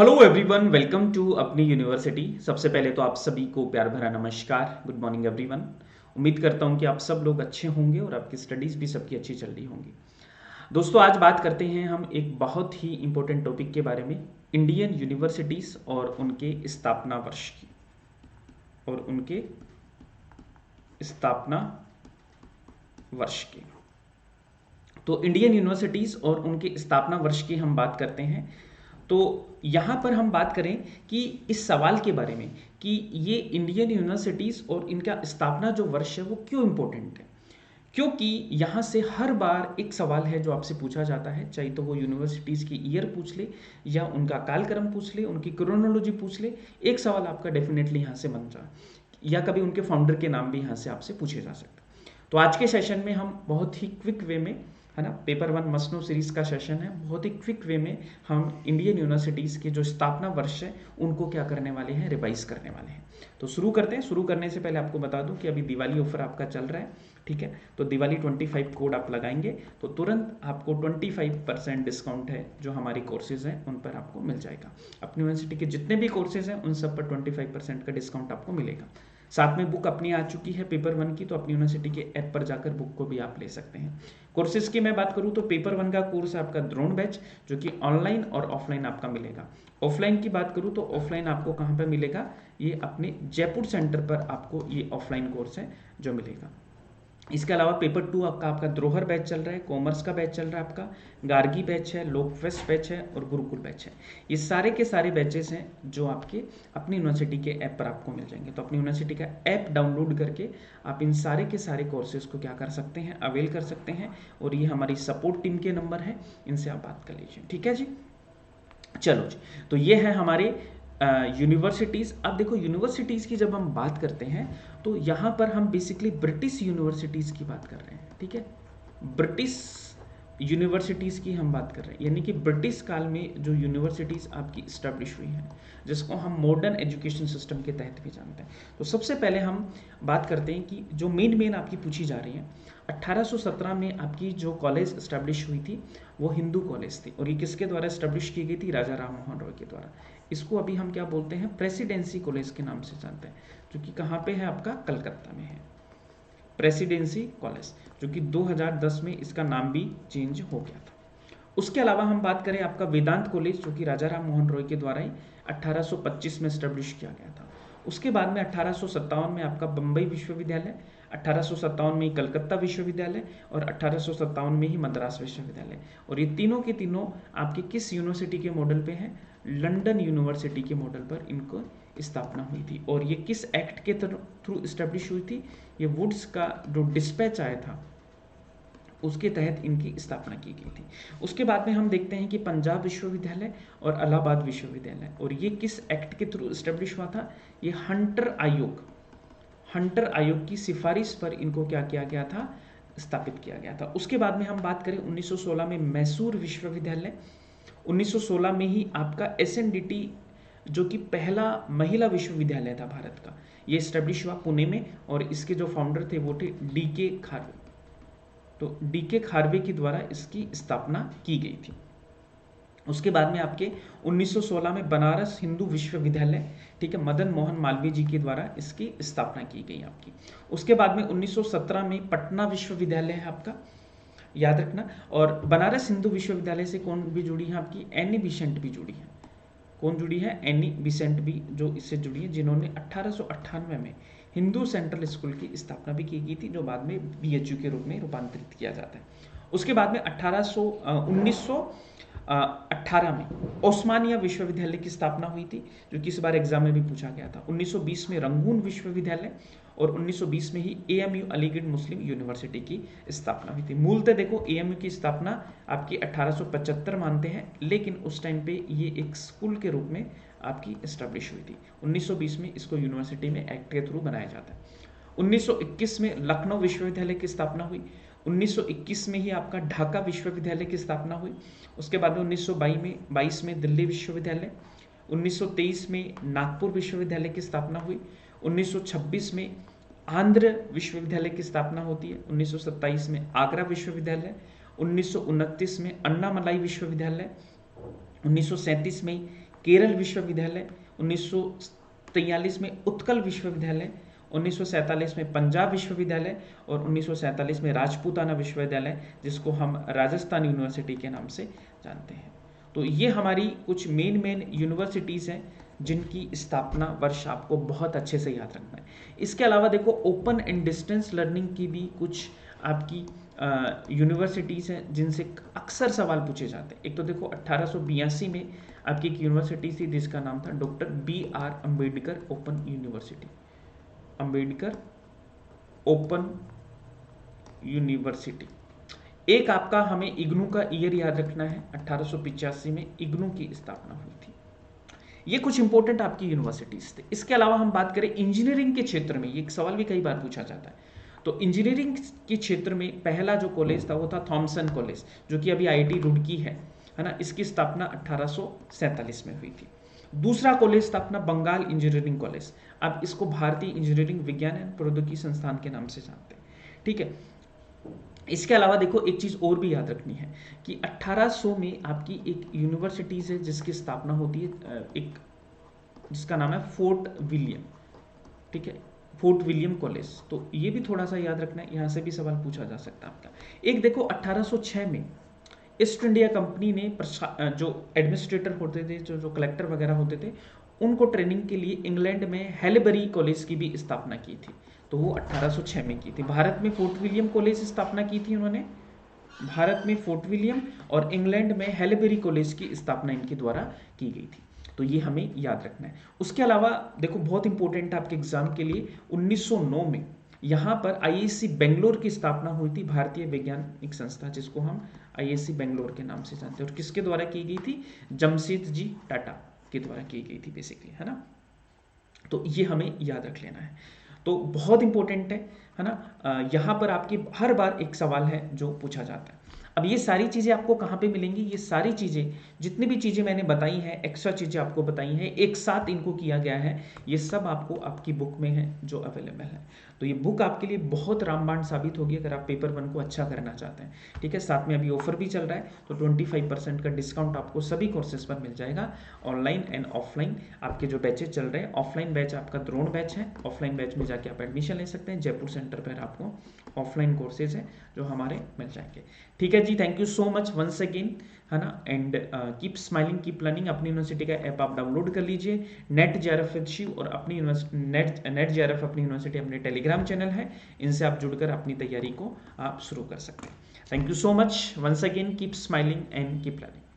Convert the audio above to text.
Hello everyone, welcome to अपनी university. सबसे पहले तो आप सभी को प्यार भरा नमस्कार। Good morning everyone. उम्मीद करता हूं कि आप सब लोग अच्छे होंगे और आपकी स्टडीज़ भी सबकी अच्छी चल रही होंगी। दोस्तों, आज बात करते हैं हम एक बहुत ही इंपॉर्टेंट टॉपिक के बारे में, इंडियन यूनिवर्सिटीज़ और उनके स्थापना वर्ष की और उनके स्थापना वर्ष की। तो इंडियन यूनिवर्सिटीज़ और उनके स्थापना वर्ष की हम बात करते हैं। तो यहाँ पर हम बात करें कि इस सवाल के बारे में कि ये इंडियन यूनिवर्सिटीज़ और इनका स्थापना जो वर्ष है वो क्यों इम्पोर्टेंट है, क्योंकि यहाँ से हर बार एक सवाल है जो आपसे पूछा जाता है, चाहे तो वो यूनिवर्सिटीज़ की ईयर पूछ ले या उनका कालक्रम पूछ ले, उनकी क्रोनोलॉजी पूछ ले। एक सवाल आपका डेफिनेटली यहाँ से बन जाए या कभी उनके फाउंडर के नाम भी यहाँ से आपसे पूछे जा सकते हैं। तो आज के सेशन में हम बहुत ही क्विक वे में, है ना, पेपर 1 मस्ट नो सीरीज का सेशन है, बहुत ही क्विक वे में हम इंडियन यूनिवर्सिटीज़ के जो स्थापना वर्ष है उनको क्या करने वाले हैं, रिवाइज करने वाले हैं। तो शुरू करते हैं। शुरू करने से पहले आपको बता दूं कि अभी दिवाली ऑफर आपका चल रहा है, ठीक है। तो दिवाली 25 कोड आप लगाएंगे तो तुरंत आपको 25% डिस्काउंट है जो हमारी कोर्सेज हैं उन पर आपको मिल जाएगा। अपनी यूनिवर्सिटी के जितने भी कोर्सेज हैं उन सब पर 25% का डिस्काउंट आपको मिलेगा। साथ में बुक अपनी आ चुकी है पेपर 1 की, तो अपनी यूनिवर्सिटी के ऐप पर जाकर बुक को भी आप ले सकते हैं। कोर्सेज की मैं बात करूं तो पेपर 1 का कोर्स है आपका द्रोण बैच, जो कि ऑनलाइन और ऑफलाइन आपका मिलेगा। ऑफलाइन की बात करूं तो ऑफलाइन आपको कहां पर मिलेगा, ये अपने जयपुर सेंटर पर आपको ये ऑफलाइन कोर्स है जो मिलेगा। इसके अलावा पेपर 2 आपका द्रोहर बैच चल रहा है, कॉमर्स का बैच चल रहा है आपका, गार्गी बैच है, लोकफेस्ट बैच है और गुरुकुल बैच है। ये सारे के सारे बैचेस हैं जो आपके अपनी यूनिवर्सिटी के ऐप पर आपको मिल जाएंगे। तो अपनी यूनिवर्सिटी का ऐप डाउनलोड करके आप इन सारे के सारे कोर्सेज को क्या कर सकते हैं, अवेल कर सकते हैं। और ये हमारी सपोर्ट टीम के नंबर है, इनसे आप बात कर लीजिए, ठीक है जी। चलो जी, तो ये है हमारे यूनिवर्सिटीज़। अब देखो, यूनिवर्सिटीज़ की जब हम बात करते हैं तो यहाँ पर हम बेसिकली ब्रिटिश यूनिवर्सिटीज़ की बात कर रहे हैं, ठीक है। ब्रिटिश यूनिवर्सिटीज़ की हम बात कर रहे हैं, यानी कि ब्रिटिश काल में जो यूनिवर्सिटीज़ आपकी इस्टेब्लिश हुई हैं, जिसको हम मॉडर्न एजुकेशन सिस्टम के तहत भी जानते हैं। तो सबसे पहले हम बात करते हैं कि जो मेन आपकी पूछी जा रही है, 1817 में आपकी जो कॉलेज इस्टेब्लिश हुई थी वो हिंदू कॉलेज थी। और ये किसके द्वारा इस्टेब्लिश की गई थी, राजा राम मोहन रॉय के द्वारा। इसको अभी हम क्या बोलते हैं, प्रेसिडेंसी कॉलेज के नाम से जानते हैं, जो कि कहाँ पे है, आपका कलकत्ता में है। प्रेसिडेंसी कॉलेज, जो कि 2010 में इसका नाम भी चेंज हो गया था। उसके अलावा हम बात करें आपका वेदांत कॉलेज, जो कि राजा राम मोहन रॉय के द्वारा ही 1825 में इस्टेब्लिश किया गया था। उसके बाद में 1857 में आपका बम्बई विश्वविद्यालय, 1857 में ही कलकत्ता विश्वविद्यालय और 1857 में ही मद्रास विश्वविद्यालय। और ये तीनों के तीनों आपके किस यूनिवर्सिटी के मॉडल पे हैं, लंदन यूनिवर्सिटी के मॉडल पर इनको स्थापना हुई थी। और ये किस एक्ट के थ्रू इस्टेब्लिश हुई थी, ये वुड्स का जो डिस्पैच आया था उसके तहत इनकी स्थापना की गई थी। उसके बाद में हम देखते हैं कि पंजाब विश्वविद्यालय और इलाहाबाद विश्वविद्यालय, और ये किस एक्ट के थ्रू इस्टेब्लिश हुआ था, ये हंटर आयोग की सिफारिश पर इनको क्या किया गया था, स्थापित किया गया था। उसके बाद में हम बात करें 1916 में मैसूर विश्वविद्यालय, 1916 में ही आपका एसएनडीटी, जो कि पहला महिला विश्वविद्यालय था भारत का, ये इस्टेब्लिश हुआ पुणे में। और इसके जो फाउंडर थे वो थे डीके खारवे। तो डीके खारवे के द्वारा इसकी स्थापना की गई थी। उसके बाद में आपके 1916 में बनारस हिंदू विश्वविद्यालय, ठीक है, मदन मोहन मालवीय जी के द्वारा इसकी स्थापना की गई आपकी। उसके बाद में 1917 में पटना विश्वविद्यालय है आपका, याद रखना। और बनारस हिंदू विश्वविद्यालय से कौन भी जुड़ी है, आपकी एनी बिसेंट भी जुड़ी है। कौन जुड़ी है, एनी बिसेंट भी जो इससे जुड़ी है, जिन्होंने 1898 में हिंदू सेंट्रल स्कूल की स्थापना भी की गई थी, जो बाद में बीएचयू के रूप में रूपांतरित किया जाता है। उसके बाद में 1918 में ओस्मानिया विश्वविद्यालय की स्थापना हुई थी, जो कि इस बार एग्जाम में भी पूछा गया था। 1920 में रंगून विश्वविद्यालय और 1920 में ही एएमयू अलीगढ़ मुस्लिम यूनिवर्सिटी की स्थापना हुई थी। मूलतः देखो, एएमयू की स्थापना आपकी 1875 मानते हैं, लेकिन उस टाइम पे ये एक स्कूल के रूप में आपकी एस्टेब्लिश हुई थी। 1920 में इसको यूनिवर्सिटी में एक्ट के थ्रू बनाया जाता है। 1921 में लखनऊ विश्वविद्यालय की स्थापना हुई। 1921 में ही आपका ढाका विश्वविद्यालय की स्थापना हुई। उसके बाद में 1922 में दिल्ली विश्वविद्यालय, 1923 में नागपुर विश्वविद्यालय की स्थापना हुई। 1926 में आंध्र विश्वविद्यालय की स्थापना होती है। 1927 में आगरा विश्वविद्यालय, 1929 में अन्नामलाई विश्वविद्यालय, 1937 में केरल विश्वविद्यालय, 1943 में उत्कल विश्वविद्यालय, 1947 में पंजाब विश्वविद्यालय और 1947 में राजपूताना विश्वविद्यालय, जिसको हम राजस्थान यूनिवर्सिटी के नाम से जानते हैं। तो ये हमारी कुछ मेन यूनिवर्सिटीज़ हैं जिनकी स्थापना वर्ष आपको बहुत अच्छे से याद रखना है। इसके अलावा देखो ओपन एंड डिस्टेंस लर्निंग की भी कुछ आपकी यूनिवर्सिटीज़ हैं जिनसे अक्सर सवाल पूछे जाते हैं। एक तो देखो 1882 में आपकी एक यूनिवर्सिटी थी जिसका नाम था doctor BR Ambedkar open university, Ambedkar open university. एक आपका हमें इग्नू का ईयर याद रखना है, 1885 में इग्नू की स्थापना हुई थी। ये कुछ इंपॉर्टेंट आपकी यूनिवर्सिटीज थे। इसके अलावा हम बात करें इंजीनियरिंग के क्षेत्र में, ये एक सवाल भी कई बार पूछा जाता है, तो इंजीनियरिंग के क्षेत्र में पहला जो कॉलेज था वो था थॉमसन कॉलेज, जो कि अभी IIT रुड़की है ना। इसकी स्थापना 1847 में हुई थी। दूसरा कॉलेज था अपना बंगाल इंजीनियरिंग कॉलेज, आप इसको भारतीय इंजीनियरिंग विज्ञान एवं प्रौद्योगिकी संस्थान के नाम से जानते हैं, ठीक है। इसके अलावा देखो एक चीज़ और भी याद रखनी है कि 1800 में आपकी एक यूनिवर्सिटीज़ है जिसकी स्थापना होती है, एक जिसका नाम है फोर्ट विलियम, ठीक है, फोर्ट विलियम कॉलेज। तो ये भी थोड़ा सा याद रखना है, यहाँ से भी सवाल पूछा जा सकता है आपका। एक देखो 1806 में ईस्ट इंडिया कंपनी ने जो एडमिनिस्ट्रेटर होते थे, जो कलेक्टर वगैरह होते थे, उनको ट्रेनिंग के लिए इंग्लैंड में हेलबरी कॉलेज की भी स्थापना की थी, तो वो 1806 में की थी। भारत में फोर्ट विलियम कॉलेज स्थापना की थी उन्होंने, भारत में फोर्ट विलियम और इंग्लैंड में हेलबरी कॉलेज की स्थापना इनके द्वारा की गई थी, तो ये हमें याद रखना है। उसके अलावा देखो बहुत इंपॉर्टेंट है आपके एग्जाम के लिए, 1909 में यहाँ पर IISc बेंगलोर की स्थापना हुई थी, भारतीय वैज्ञानिक संस्था, जिसको हम IISc बेंगलोर के नाम से जानते हैं, और किसके द्वारा की गई थी, जमशेदजी टाटा के द्वारा की गई थी बेसिकली, है ना। तो ये हमें याद रख लेना है, तो बहुत इंपॉर्टेंट है ना। यहाँ पर आपकी हर बार एक सवाल है जो पूछा जाता है। अब ये सारी चीज़ें आपको कहाँ पे मिलेंगी, ये सारी चीज़ें जितनी भी चीज़ें मैंने बताई हैं, एक्स्ट्रा चीज़ें आपको बताई हैं, एक साथ इनको किया गया है, ये सब आपको आपकी बुक में है जो अवेलेबल है। तो ये बुक आपके लिए बहुत रामबाण साबित होगी अगर आप पेपर 1 को अच्छा करना चाहते हैं, ठीक है। साथ में अभी ऑफर भी चल रहा है, तो 25% का डिस्काउंट आपको सभी कोर्सेज पर मिल जाएगा, ऑनलाइन एंड ऑफलाइन। आपके जो बैचेज चल रहे हैं, ऑफलाइन बैच आपका द्रोण बैच है, ऑफलाइन बैच में जाके आप एडमिशन ले सकते हैं। जयपुर सेंटर पर आपको ऑफलाइन कोर्सेज हैं जो हमारे मिल जाएंगे, ठीक है जी। Thank you so much once again, है ना। And keep smiling keep learning. अपनी यूनिवर्सिटी का ऐप आप डाउनलोड कर लीजिए, नेट JRF विद शिव, और अपनी नेट JRF अपनी यूनिवर्सिटी अपने टेलीग्राम चैनल है, इनसे आप जुड़कर अपनी तैयारी को आप शुरू कर सकते हैं। Thank you so much once again, keep smiling and keep learning.